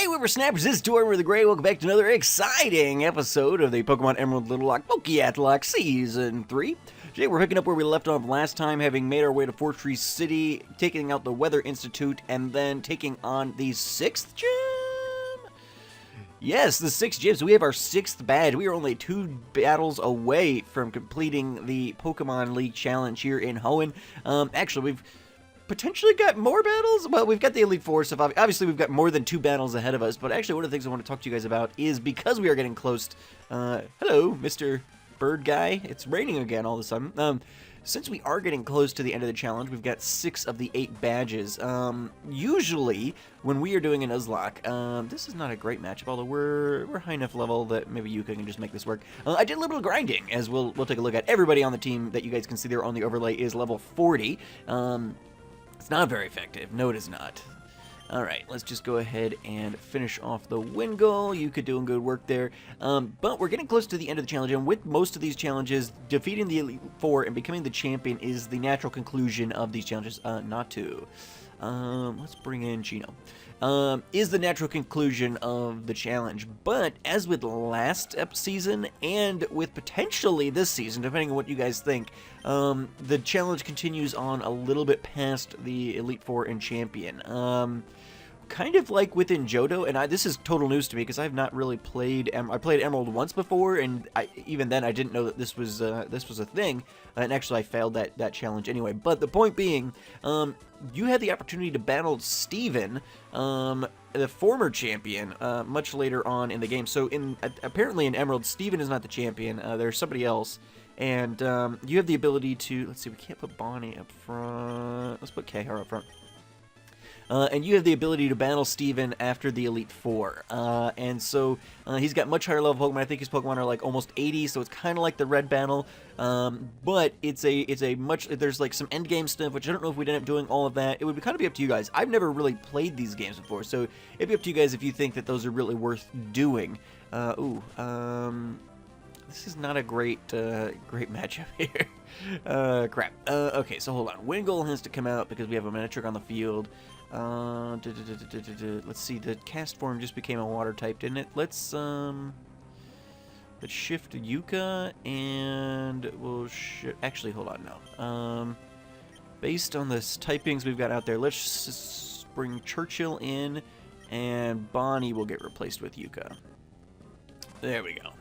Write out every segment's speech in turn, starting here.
Whippersnappers, this is Tortimer the Grey. Welcome back to another exciting episode of the Pokemon Emerald Little Lock POKEATH'LOCKE Season 3. Today we're picking up where we left off last time, having made our way to Fortree City, taking out the Weather Institute, and then taking on the 6th gym? Yes, the 6th gym. So we have our 6th badge. We are only 2 battles away from completing the Pokemon League Challenge here in Hoenn. Actually, we've potentially got more battles. Well, we've got the Elite Four stuff. Obviously, we've got more than 2 battles ahead of us. But actually, one of the things I want to talk to you guys about is because we are getting close. Hello, Mr. Bird Guy. It's raining again all of a sudden. Since we are getting close to the end of the challenge, we've got 6 of the 8 badges. Usually, when we are doing a Nuzlocke, this is not a great matchup, although we're high enough level that maybe Yuka can just make this work. I did a little bit of grinding, as we'll take a look at. Everybody on the team that you guys can see there on the overlay is level 40. It's not very effective. No, it is not. Alright, let's just go ahead and finish off the Wingull. Yuka doing good work there. But we're getting close to the end of the challenge, and with most of these challenges, defeating the Elite Four and becoming the champion is the natural conclusion of these challenges. Not to. Let's bring in Chino. Is the natural conclusion of the challenge. But as with last season and with potentially this season, depending on what you guys think, the challenge continues on a little bit past the Elite Four and Champion. Kind of like within Johto, and this is total news to me because I've not really played. I played Emerald once before, and even then I didn't know that this was a thing. And actually, I failed that challenge anyway. But the point being, you had the opportunity to battle Steven, the former champion, much later on in the game. So apparently in Emerald, Steven is not the champion. There's somebody else. And you have the ability to, let's see, we can't put Bonnie up front. Let's put Kahar up front. And you have the ability to battle Steven after the Elite Four. And so he's got much higher level Pokemon. I think his Pokemon are like almost 80, so it's kind of like the red battle. But it's a much, there's like some end game stuff, which I don't know if we'd end up doing all of that. It would kind of be up to you guys. I've never really played these games before, so it'd be up to you guys if you think that those are really worth doing. This is not a great matchup here. Crap. Okay, so hold on. Wingull has to come out because we have a Manectric on the field. Let's see. The cast form just became a water type, didn't it? Let's shift Yuka and we'll actually, hold on. No. Based on the typings we've got out there, let's bring Churchill in, and Bonnie will get replaced with Yuka. There we go.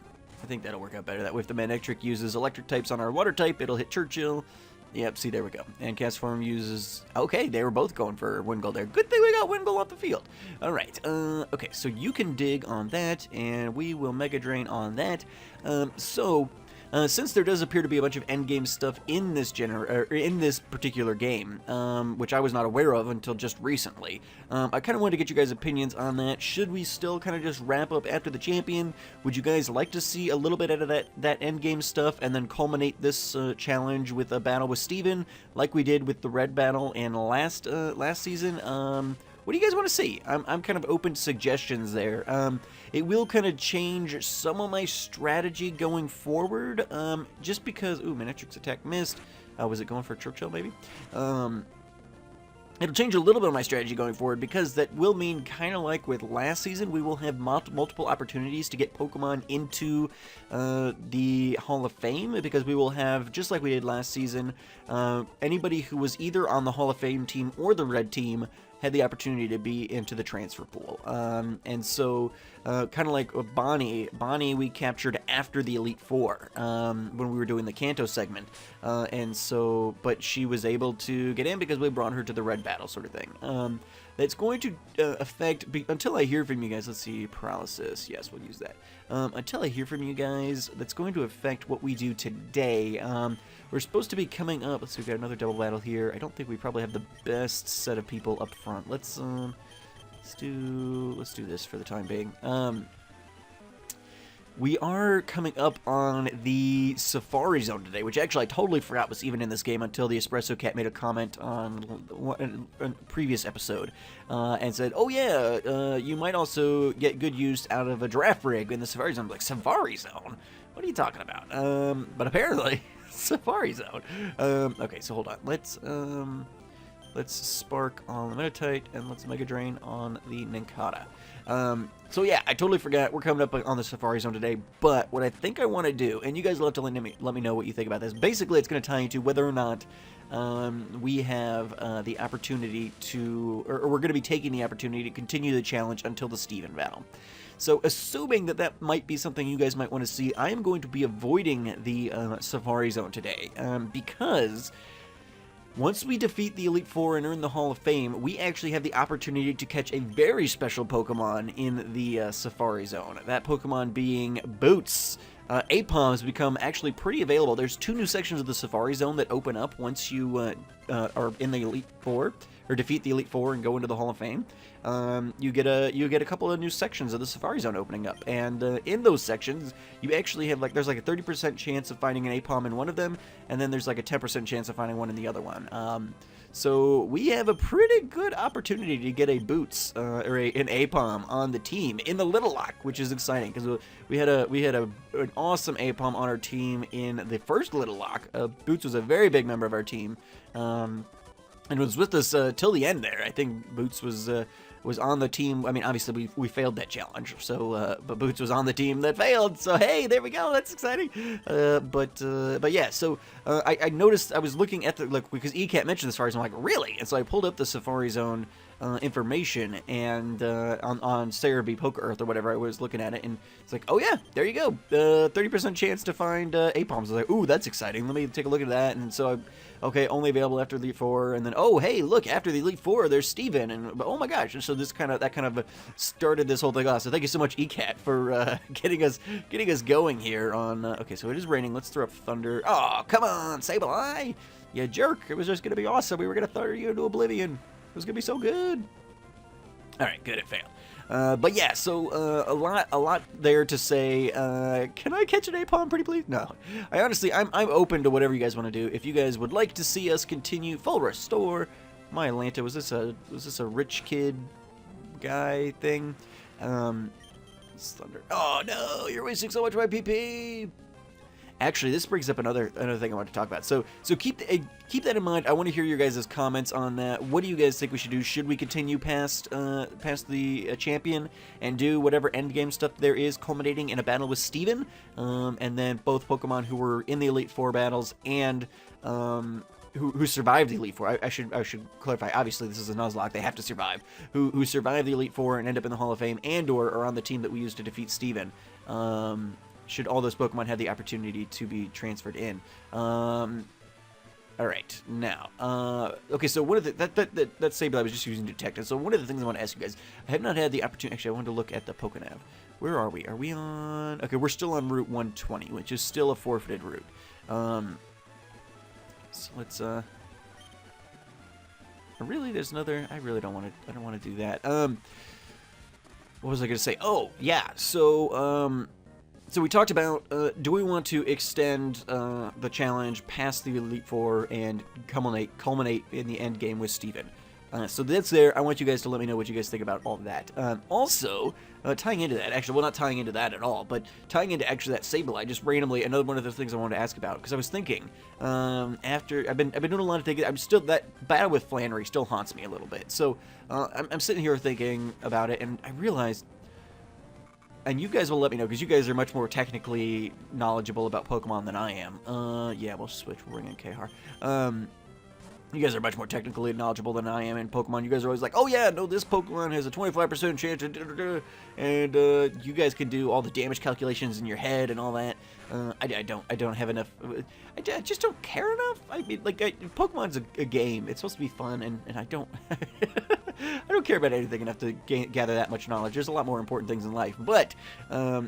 I think that'll work out better. That way, if the Manectric uses electric types on our water type, it'll hit Churchill. Yep, see, there we go. And Cast Form uses... Okay, they were both going for Wingull there. Good thing we got Wingull off the field. Alright, okay, so you can dig on that, and we will Mega Drain on that. Since there does appear to be a bunch of endgame stuff in this particular game, which I was not aware of until just recently, I kind of wanted to get you guys' opinions on that. Should we still kind of just wrap up after the champion? Would you guys like to see a little bit out of that endgame stuff and then culminate this challenge with a battle with Steven, like we did with the red battle in last season? What do you guys want to see? I'm kind of open to suggestions there. It will kind of change some of my strategy going forward, just because... Ooh, Manectric's attack missed. Was it going for Churchill, maybe? It'll change a little bit of my strategy going forward, because that will mean, kind of like with last season, we will have multiple opportunities to get Pokemon into the Hall of Fame, because we will have, just like we did last season, anybody who was either on the Hall of Fame team or the Red team had the opportunity to be into the transfer pool. And so, kind of like Bonnie we captured after the Elite Four, when we were doing the Kanto segment. And so, but she was able to get in because we brought her to the Red battle, sort of thing. That's going to affect, until I hear from you guys, let's see, Paralysis, yes, we'll use that. Until I hear from you guys, that's going to affect what we do today. We're supposed to be coming up, let's see, we've got another double battle here. I don't think we probably have the best set of people up front. Let's do this for the time being. We are coming up on the Safari Zone today, which actually I totally forgot was even in this game until the Espresso Cat made a comment on a previous episode and said, oh yeah, you might also get good use out of a Giraffe Rig in the Safari Zone. I'm like, Safari Zone? What are you talking about? But apparently, Safari Zone. Okay, so hold on. Let's Let's Spark on the Meditite, and let's Mega Drain on the Ninkata. So yeah, I totally forgot. We're coming up on the Safari Zone today, but what I think I want to do, and you guys will have to let me know what you think about this. Basically, it's going to tie into whether or not we have the opportunity to, or we're going to be taking the opportunity to continue the challenge until the Steven battle. So assuming that that might be something you guys might want to see, I am going to be avoiding the Safari Zone today, because once we defeat the Elite Four and earn the Hall of Fame, we actually have the opportunity to catch a very special Pokemon in the Safari Zone. That Pokemon being Boots. Apoms become actually pretty available. There's 2 new sections of the Safari Zone that open up once you are in the Elite Four, or defeat the Elite Four and go into the Hall of Fame. You get a couple of new sections of the Safari Zone opening up, and in those sections, you actually have there's like a 30% chance of finding an Apom in one of them, and then there's like a 10% chance of finding one in the other one. So we have a pretty good opportunity to get a Boots or an Apom on the team in the Little Lock, which is exciting because we had an awesome Apom on our team in the first Little Lock. Boots was a very big member of our team, and was with us till the end there. I think Boots was on the team. I mean, obviously we failed that challenge, so but Boots was on the team that failed. So hey, there we go. That's exciting. But yeah. So I noticed, I was looking at the because ECAT mentioned the Safari Zone. I'm like, really? And so I pulled up the Safari Zone information, and on Cerebi Poke Earth or whatever, I was looking at it, and it's like, oh yeah, there you go. 30% chance to find Apoms. I was like, ooh, that's exciting. Let me take a look at that. And so okay, only available after the Elite Four, and then oh hey, look, after the Elite Four, there's Steven, and oh my gosh, and so that kind of started this whole thing off. So thank you so much, ECAT, for getting us going here on. Okay, so it is raining. Let's throw up Thunder. Oh, come on, Sableye, you jerk! It was just gonna be awesome. We were gonna throw you into oblivion. It was gonna be so good. All right, good, it failed. But yeah, so a lot there to say. Can I catch an Apom, pretty please? No, I'm open to whatever you guys want to do. If you guys would like to see us continue full restore, my Atlanta, was this a rich kid guy thing? It's Thunder. Oh no, you're wasting so much of my PP. Actually, this brings up another thing I want to talk about. So keep that in mind. I want to hear your guys' comments on that. What do you guys think we should do? Should we continue past the champion and do whatever endgame stuff there is, culminating in a battle with Steven, and then both Pokemon who were in the Elite Four battles and who survived the Elite Four? I should clarify. Obviously, this is a Nuzlocke; they have to survive. Who survived the Elite Four and end up in the Hall of Fame, and/or are on the team that we used to defeat Steven. Should all those Pokemon have the opportunity to be transferred in? All right, now, okay, so one of the that Sableye I was just using Detect, and so one of the things I want to ask you guys, I have not had the opportunity. Actually, I wanted to look at the PokeNav. Where are we? Are we on? Okay, we're still on Route 120, which is still a forfeited route. So let's really, there's another. I really don't want to. I don't want to do that. What was I going to say? Oh, yeah. So we talked about, do we want to extend the challenge past the Elite Four and culminate in the end game with Steven? So that's there. I want you guys to let me know what you guys think about all of that. Also, tying into that, actually, well, not tying into that at all, but tying into actually that Sableye, just randomly, another one of the things I wanted to ask about, because I was thinking, after, I've been doing a lot of thinking, that battle with Flannery still haunts me a little bit. So, I'm sitting here thinking about it, and I realized, and you guys will let me know, because you guys are much more technically knowledgeable about Pokemon than I am. Yeah, we'll switch. We'll bring in Khar. You guys are much more technically knowledgeable than I am in Pokemon. You guys are always like, oh yeah, no, this Pokemon has a 25% chance of and you guys can do all the damage calculations in your head and all that. I don't have enough. I just don't care enough. I mean, like, Pokemon's a game. It's supposed to be fun, and I don't I don't care about anything enough to gather that much knowledge. There's a lot more important things in life. But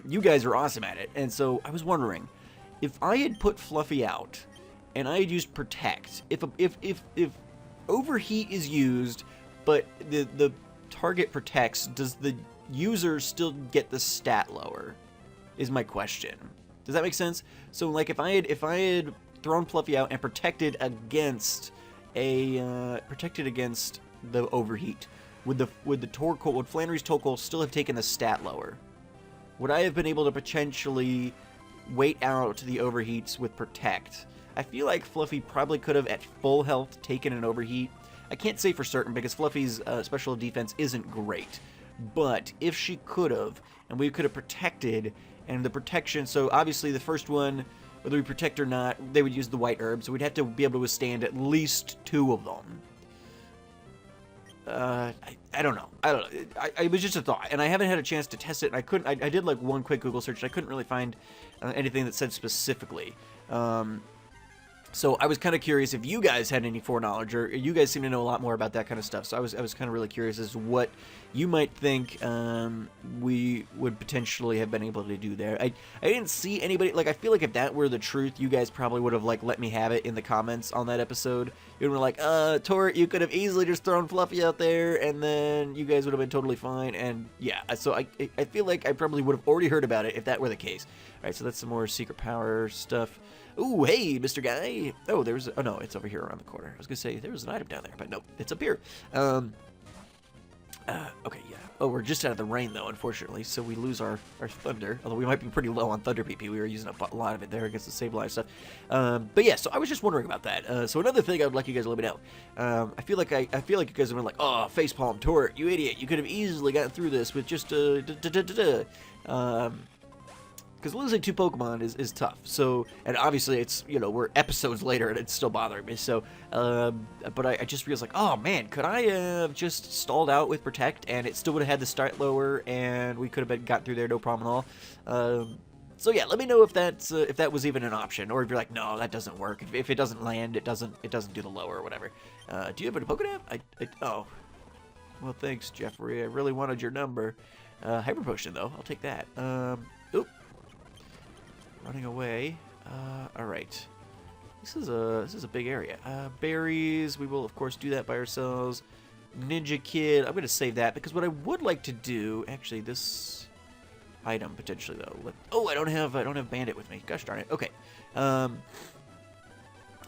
you guys are awesome at it, and so I was wondering, if I had put Fluffy out and I had used Protect, if Overheat is used, but the target protects, does the user still get the stat lower? Is my question. Does that make sense? So, like, if I had thrown Fluffy out and protected against the Overheat, would Flannery's Torkoal still have taken the stat lower? Would I have been able to potentially wait out the Overheats with Protect? I feel like Fluffy probably could have, at full health, taken an Overheat. I can't say for certain because Fluffy's special defense isn't great. But if she could have, and we could have protected, and the protection, so obviously the first one, whether we protect or not, they would use the white herb, so we'd have to be able to withstand at least 2 of them. I don't know. It was just a thought, and I haven't had a chance to test it, and I couldn't, I did like one quick Google search, and I couldn't really find anything that said specifically. So I was kind of curious if you guys had any foreknowledge, or you guys seem to know a lot more about that kind of stuff. So I was kind of really curious as to what you might think we would potentially have been able to do there. I didn't see anybody, like, I feel like if that were the truth, you guys probably would have, like, let me have it in the comments on that episode. You were like, Tort, you could have easily just thrown Fluffy out there, and then you guys would have been totally fine. And yeah, so I feel like I probably would have already heard about it if that were the case. All right, so that's some more secret power stuff. Ooh, hey, Mr. Guy. Oh, there's... Oh, no, it's over here around the corner. I was going to say, there was an item down there, but nope, it's up here. Okay, yeah. Oh, we're just out of the rain, though, unfortunately, so we lose our thunder. Although we might be pretty low on thunder BP. We were using up a lot of it there against the save life stuff. But yeah, so I was just wondering about that. So another thing I would like you guys to let me know. I feel like you guys have been like, oh, facepalm, Tort, you idiot. You could have easily gotten through this with just because losing 2 Pokemon is tough. So, and obviously it's, you know, we're episodes later and it's still bothering me. So, but I just realized, like, oh man, could I have just stalled out with Protect and it still would have had the start lower and we could have got through there no problem at all. So yeah, let me know if that was even an option, or if you're like, no, that doesn't work. If it doesn't land, it doesn't do the lower or whatever. Do you have a Pokédex? Oh, well, thanks, Jeffrey. I really wanted your number. Hyper Potion though, I'll take that. Oop. Running away. All right. This is a big area. Berries. We will of course do that by ourselves. Ninja Kid. I'm gonna save that because what I would like to do, actually, this item potentially though. Oh, I don't have Bandit with me. Gosh darn it. Okay. And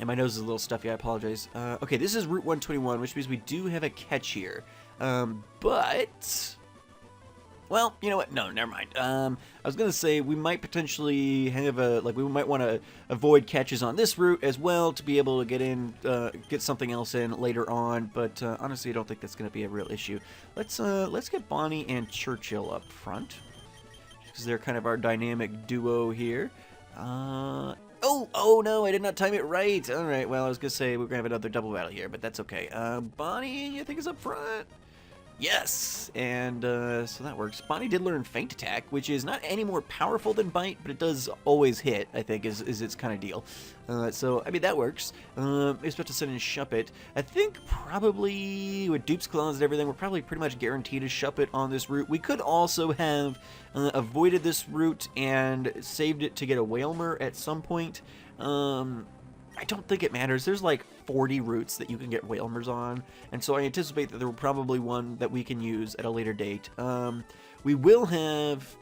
my nose is a little stuffy. I apologize. Okay, this is Route 121, which means we do have a catch here. But. Well, you know what? No, never mind. I was gonna say we might potentially have we might want to avoid catches on this route as well to be able to get something else in later on. But honestly, I don't think that's gonna be a real issue. Let's get Bonnie and Churchill up front because they're kind of our dynamic duo here. Oh no, I did not time it right. All right, well I was gonna say we're gonna have another double battle here, but that's okay. Bonnie, I think is up front. Yes, and so that works. Bonnie did learn Feint Attack, which is not any more powerful than Bite, but it does always hit, I think, is its kind of deal. So, I mean, that works. We're supposed to send in Shuppet. I think probably with Dupe's Claws and everything, we're probably pretty much guaranteed a Shuppet on this route. We could also have avoided this route and saved it to get a Wailmer at some point. I don't think it matters. There's like 40 routes that you can get Wailmers on, and so I anticipate that there will probably one that we can use at a later date. We will have...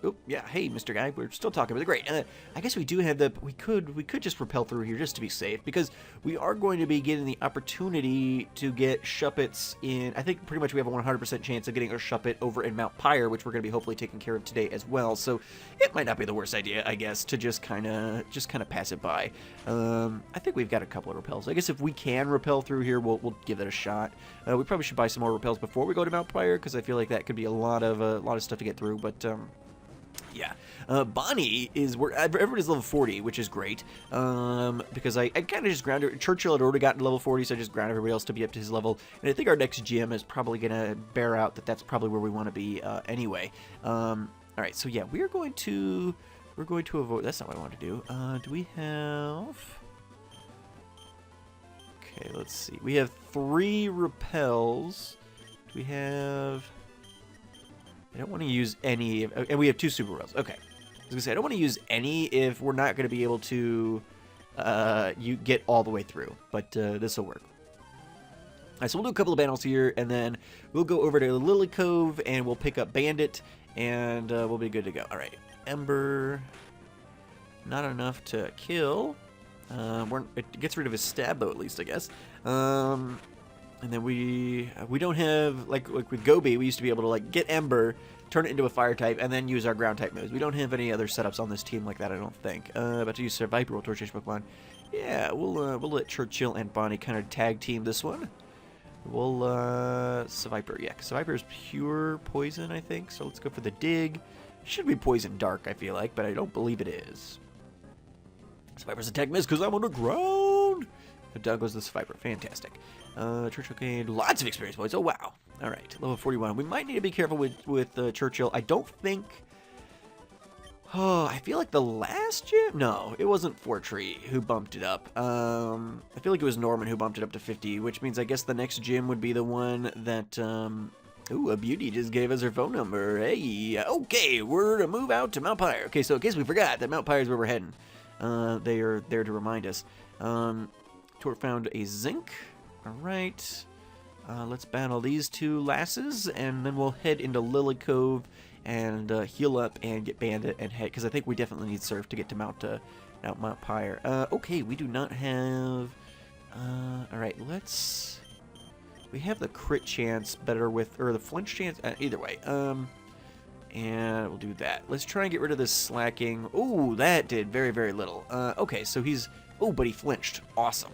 Oh, yeah, hey, Mr. Guy, we're still talking about it. Great. I guess we do have the... We could just rappel through here just to be safe, because we are going to be getting the opportunity to get Shuppets in... I think pretty much we have a 100% chance of getting our Shuppet over in Mount Pyre, which we're going to be hopefully taking care of today as well. So it might not be the worst idea, I guess, to just kind of pass it by. I think we've got a couple of repels. I guess if we can rappel through here, we'll give that a shot. We probably should buy some more repels before we go to Mount Pyre, because I feel like that could be a lot of stuff to get through, but... Yeah, Bonnie is everybody's level 40, which is great. Because I kind of just ground her. Churchill had already gotten to level 40, so I just ground everybody else to be up to his level. And I think our next gym is probably gonna bear out that that's probably where we want to be anyway. All right, so yeah, we're going to avoid. That's not what I want to do. Do we have? Okay, let's see. We have 3 repels. Do we have? I don't want to use any, and we have 2 super repels. Okay, I was gonna say I don't want to use any if we're not going to be able to you get all the way through, but this will work. All right, so we'll do a couple of battles here, and then we'll go over to Lily Cove, and we'll pick up Bandit, and we'll be good to go. All right, Ember, not enough to kill. It gets rid of his stab though, at least I guess. And then we don't have, like with Gobi, we used to be able to like get Ember, turn it into a fire type, and then use our ground type moves. We don't have any other setups on this team like that, I don't think. About to use Viper Tortoise Pokemon. Yeah, we'll let Churchill and Bonnie kind of tag team this one. We'll, Seviper, yeah, because Seviper is pure poison, I think, so let's go for the dig. Should be poison dark, I feel like, but I don't believe it is. Seviper's attack missed because I'm on the ground! And down goes the Seviper, fantastic. Churchill gained lots of experience points, oh wow. Alright, level 41. We might need to be careful with Churchill. I don't think... Oh, I feel like the last gym? No, it wasn't Fortree who bumped it up. I feel like it was Norman who bumped it up to 50, which means I guess the next gym would be the one that, ooh, a beauty just gave us her phone number. Hey, okay, we're to move out to Mount Pyre. Okay, so in case we forgot that Mount Pyre is where we're heading. They are there to remind us. Tort found a zinc. Alright. Let's battle these two lasses, and then we'll head into Lily Cove and heal up and get Bandit and head, because I think we definitely need Surf to get to Mount Pyre. Okay, we do not have... Alright, let's... We have the crit chance better with... Or the flinch chance... either way. And we'll do that. Let's try and get rid of this slacking. Ooh, that did very, very little. Okay, so he's... Oh, but he flinched. Awesome.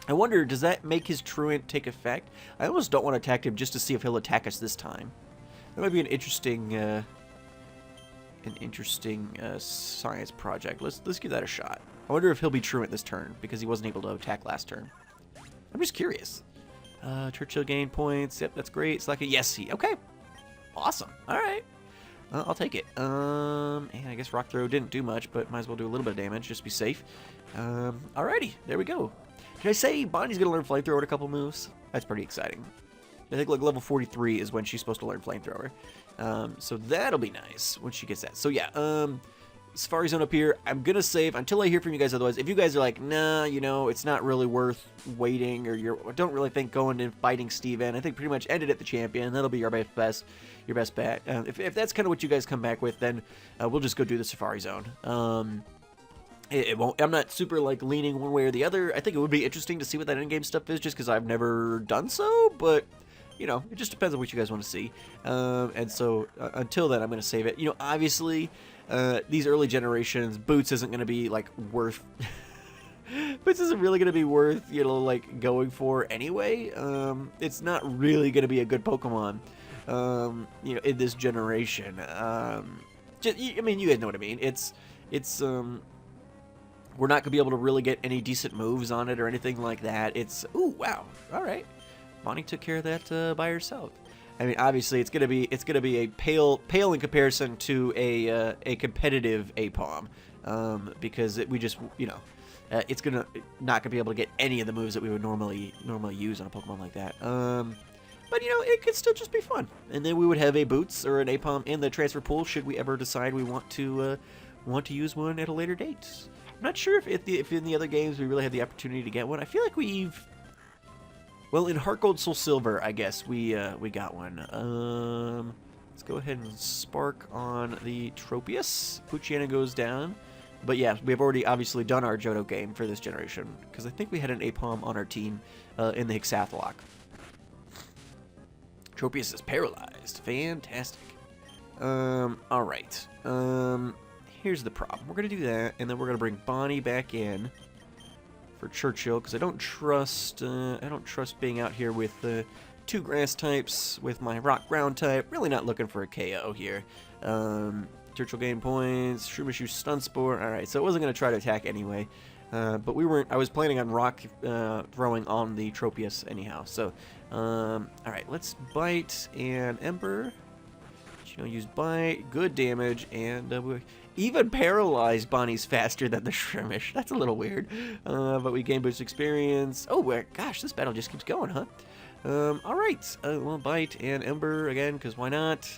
I wonder, does that make his truant take effect? I almost don't want to attack him just to see if he'll attack us this time. That might be an interesting science project. Let's give that a shot. I wonder if he'll be truant this turn because he wasn't able to attack last turn. I'm just curious. Churchill gain points. Yep, that's great. Slack it. Yes, okay. Awesome. All right. I'll take it. And I guess Rock Throw didn't do much, but might as well do a little bit of damage just to be safe. Alrighty, there we go. Did I say Bonnie's gonna learn Flamethrower in a couple moves? That's pretty exciting. I think like level 43 is when she's supposed to learn Flamethrower. So that'll be nice when she gets that. So yeah, Safari Zone up here. I'm gonna save until I hear from you guys. Otherwise, if you guys are like, nah, you know, it's not really worth waiting, or don't really think going and fighting Steven, I think pretty much end it at the champion. That'll be your best bet. If that's kind of what you guys come back with, then we'll just go do the Safari Zone. It won't. I'm not super like leaning one way or the other. I think it would be interesting to see what that endgame stuff is, just because I've never done so. But you know, it just depends on what you guys want to see. And so until then, I'm going to save it. You know, obviously, these early generations, Boots isn't going to be like worth. Boots isn't really going to be worth, you know, like going for anyway. It's not really going to be a good Pokemon, you know, in this generation. I mean, you guys know what I mean. It's we're not going to be able to really get any decent moves on it or anything like that. It's, ooh, wow. All right. Bonnie took care of that by herself. I mean, obviously, it's gonna be a pale in comparison to a competitive APOM, because we just, you know, it's not gonna be able to get any of the moves that we would normally use on a Pokemon like that. But you know, it could still just be fun. And then we would have a Boots or an APOM in the transfer pool should we ever decide we want to use one at a later date. I'm not sure if in the other games we really had the opportunity to get one. I feel like we've... Well, in Heart Gold Soul Silver, I guess we got one. Let's go ahead and spark on the Tropius. Poochyena goes down. But yeah, we've already obviously done our Johto game for this generation, because I think we had an APOM on our team in the Hexath'locke. Tropius is paralyzed. Fantastic. Alright. Here's the problem. We're going to do that, and then we're going to bring Bonnie back in for Churchill, because I don't trust being out here with two grass types with my rock ground type. Really not looking for a KO here. Churchill gain points. Shroomishu stun spore. All right, so it wasn't going to try to attack anyway. But we weren't. I was planning on rock throwing on the Tropius anyhow. So, all right, let's bite and Ember. You know, use bite, good damage, and even paralyzed Bonnie's faster than the Shroomish. That's a little weird. But we gain boost experience. Oh, gosh, this battle just keeps going, huh? All right. Well, bite and Ember again, because why not?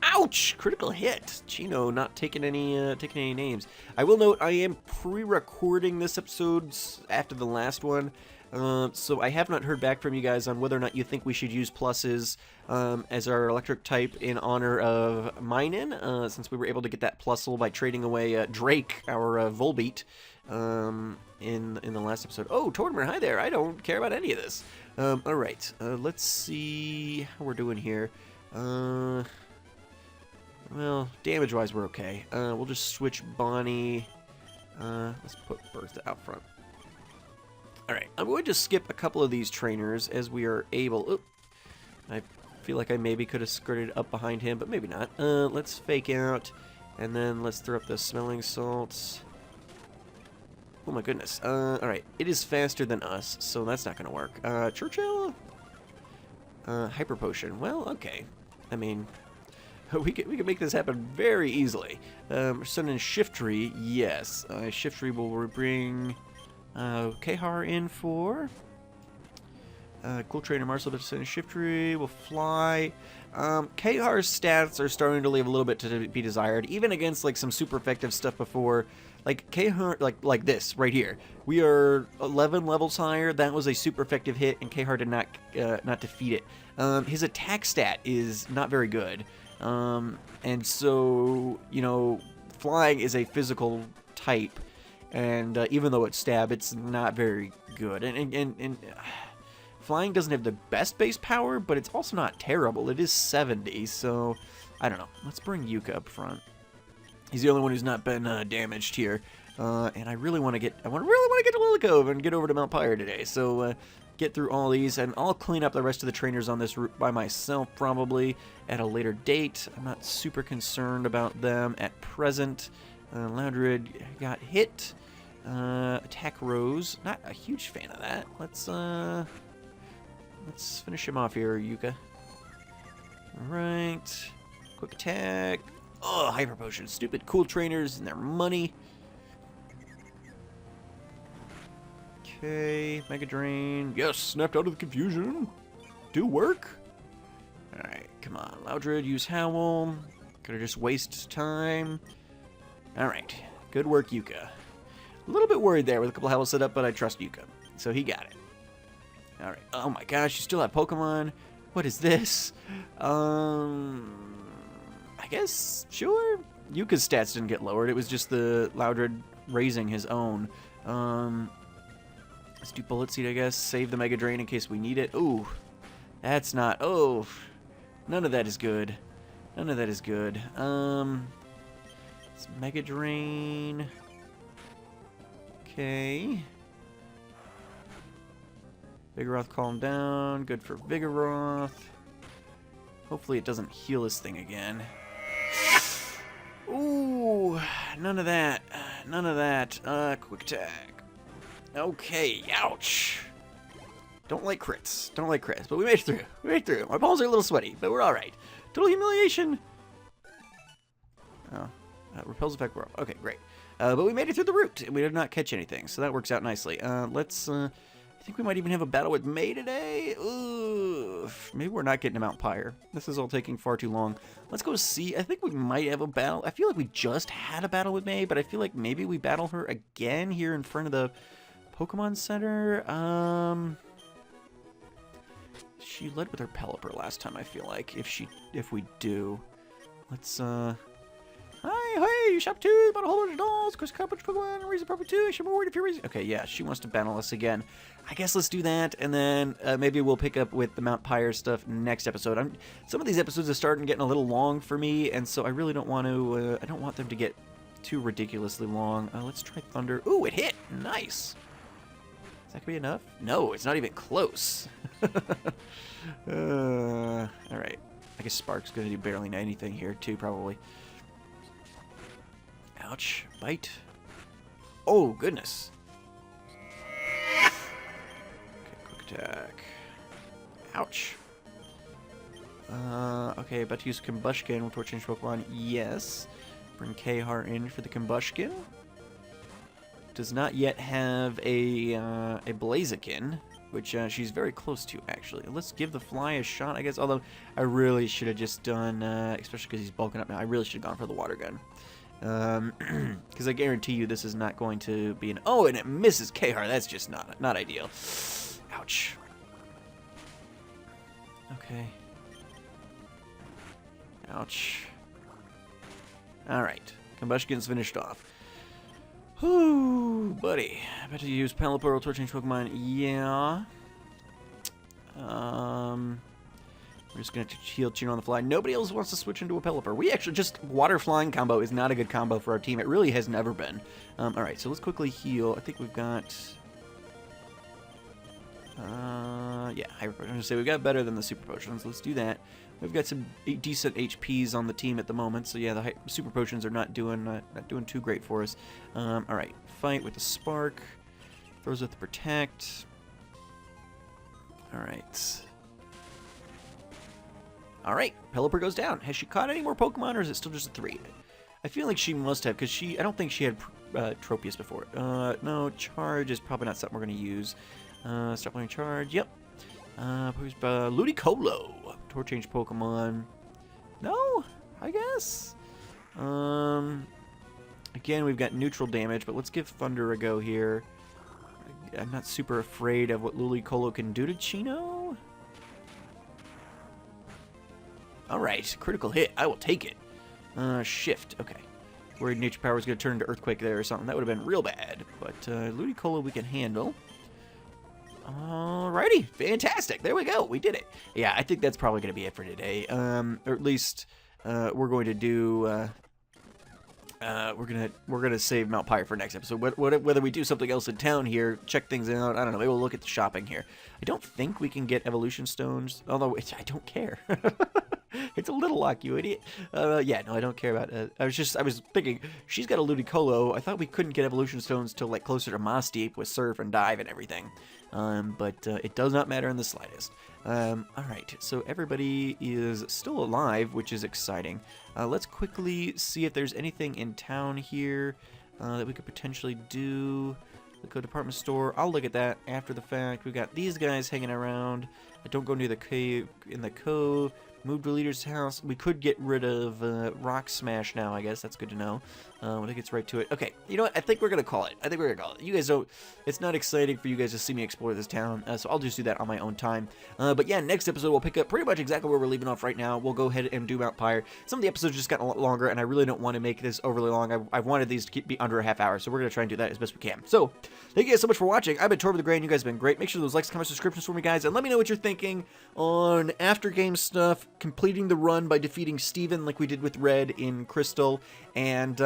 Ouch! Critical hit. Chino not taking any names. I will note I am pre-recording this episode after the last one. So I have not heard back from you guys on whether or not you think we should use pluses as our electric type in honor of Minun, since we were able to get that plusle by trading away Drake, our Volbeat, in the last episode. Oh, Tortimer, hi there. I don't care about any of this. All right, let's see how we're doing here. Well, damage-wise, we're okay. We'll just switch Bonnie. Let's put Bertha out front. Alright, I'm going to skip a couple of these trainers as we are able... Oop, I feel like I maybe could have skirted up behind him, but maybe not. Let's fake out, and then let's throw up the smelling salts. Oh my goodness. Alright, it is faster than us, so that's not going to work. Churchill? Hyper potion. Well, okay. I mean, we could make this happen very easily. Sudden shift tree, yes. Shift tree will bring Khar in for cool trainer Marcel, but sudden shift tree will fly. Khar's stats are starting to leave a little bit to be desired, even against like some super effective stuff before. Like Khar, like this right here. We are 11 levels higher. That was a super effective hit, and Khar did not defeat it. His attack stat is not very good, and so you know, flying is a physical type, and even though it's stab, it's not very good. And flying doesn't have the best base power, but it's also not terrible. It is 70, so I don't know. Let's bring Yuka up front. He's the only one who's not been damaged here, and I really want to get to Lily Cove and get over to Mount Pyre today. So get through all these, and I'll clean up the rest of the trainers on this route by myself probably at a later date. I'm not super concerned about them at present. Loudred got hit. Attack Rose, not a huge fan of that. Let's finish him off here, Yuka. All right, quick attack. Oh, hyper potion. Stupid cool trainers and their money. Okay, Mega Drain. Yes, snapped out of the confusion. Do work. Alright, come on. Loudred, use Howl. Could have just wasted time. Alright, good work, Yuka. A little bit worried there with a couple Howls set up, but I trust Yuka. So he got it. Alright. Oh my gosh, you still have Pokemon? What is this? I guess, sure. Yuka's stats didn't get lowered. It was just the Loudred raising his own. Let's do Bullet Seed, I guess. Save the Mega Drain in case we need it. Ooh, that's not... Oh, none of that is good. None of that is good. It's Mega Drain. Okay. Vigoroth, calm down. Good for Vigoroth. Hopefully it doesn't heal this thing again. Ooh, none of that. None of that. Quick attack. Okay, ouch. Don't like crits. Don't like crits. But we made it through. We made it through. My palms are a little sweaty, but we're alright. Total humiliation. Oh, repels effect. Okay, great. But we made it through the route, and we did not catch anything, so that works out nicely. I think we might even have a battle with May today. Ooh, maybe we're not getting to Mount Pyre. This is all taking far too long. Let's go see. I think we might have a battle. I feel like we just had a battle with May, but I feel like maybe we battle her again here in front of the Pokemon Center. She led with her Pelipper last time, I feel like. If we do. Let's, Hey, shop 2, bought a whole bunch of dolls, Chris Carpenter Pokemon, reason proper 2, I should be worried if you're raising. Okay, yeah, she wants to battle us again. I guess let's do that, and then maybe we'll pick up with the Mount Pyre stuff next episode. Some of these episodes are starting getting a little long for me, and so I really don't want to, I don't want them to get too ridiculously long. Let's try Thunder. Ooh, it hit! Nice! Is that gonna be enough? No, it's not even close. Alright. I guess Spark's gonna do barely anything here, too, probably. Ouch. Bite. Oh, goodness. Okay, quick attack. Ouch. Okay, about to use Combustion before change Pokemon. Yes. Bring Khar in for the Combustion. Does not yet have a Blaziken, which she's very close to, actually. Let's give the Fly a shot, I guess. Although, I really should have just done, especially because he's bulking up now, I really should have gone for the Water Gun. Because I guarantee you this is not going to be an... Oh, and it misses Khar. That's just not ideal. Ouch. Okay. Ouch. Alright. Combustion's finished off. Whew, buddy. I bet you use Pelipper, Torch Change Pokemon. Yeah. We're just going to heal Tune on the fly. Nobody else wants to switch into a Pelipper. We actually just... Water Flying combo is not a good combo for our team. It really has never been. Alright, so let's quickly heal. I think we've got... Yeah, hyper potions. I'm gonna say we got better than the super potions. Let's do that. We've got some decent HPs on the team at the moment, so yeah, the super potions are not doing too great for us. All right, fight with the spark. Throws with the protect. All right. All right, Pelipper goes down. Has she caught any more Pokemon, or is it still just a 3? I feel like she must have, because I don't think she had Tropius before. No, Charge is probably not something we're going to use. Stop learning Charge, yep. Ludicolo. Tor change Pokemon. No, I guess. Again, we've got neutral damage, but let's give Thunder a go here. I'm not super afraid of what Ludicolo can do to Chino. Alright, critical hit. I will take it. Shift. Okay. Worried Nature Power was going to turn into Earthquake there or something. That would have been real bad. But Ludicolo we can handle. Alrighty. Fantastic. There we go. We did it. Yeah, I think that's probably going to be it for today. Or at least we're going to do... we're gonna save Mount Pyre for next episode. Whether we do something else in town here, check things out, I don't know. Maybe we'll look at the shopping here. I don't think we can get evolution stones, although I don't care. It's a little lock, you idiot. Yeah, no, I don't care about it. I was thinking she's got a Ludicolo. I thought we couldn't get evolution stones till like closer to Moss Deep with Surf and Dive and everything. But it does not matter in the slightest. Alright, so everybody is still alive, which is exciting. Let's quickly see if there's anything in town here that we could potentially do. The department store. I'll look at that after the fact. We've got these guys hanging around. Don't go near the cave in the cove. Move to Leader's house. We could get rid of Rock Smash now, I guess. That's good to know. When it gets right to it. Okay, you know what? I think we're going to call it. You guys don't... It's not exciting for you guys to see me explore this town, so I'll just do that on my own time. But yeah, next episode we'll pick up pretty much exactly where we're leaving off right now. We'll go ahead and do Mount Pyre. Some of the episodes just gotten a lot longer, and I really don't want to make this overly long. I've wanted these to be under a half hour, so we're going to try and do that as best we can. So, thank you guys so much for watching. I've been Torb the Gray, and you guys have been great. Make sure those likes, comments, subscriptions for me, guys, and let me know what you're thinking on after-game stuff, completing the run by defeating Steven like we did with Red in Crystal, and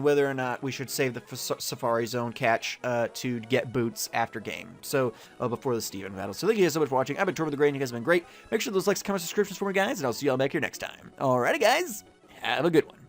whether or not we should save the Safari Zone catch to get boots after game. So, before the Steven battle. So thank you guys so much for watching. I've been Torb the Gray, and you guys have been great. Make sure those likes, comments, subscriptions for me, guys, and I'll see y'all back here next time. Alrighty, guys. Have a good one.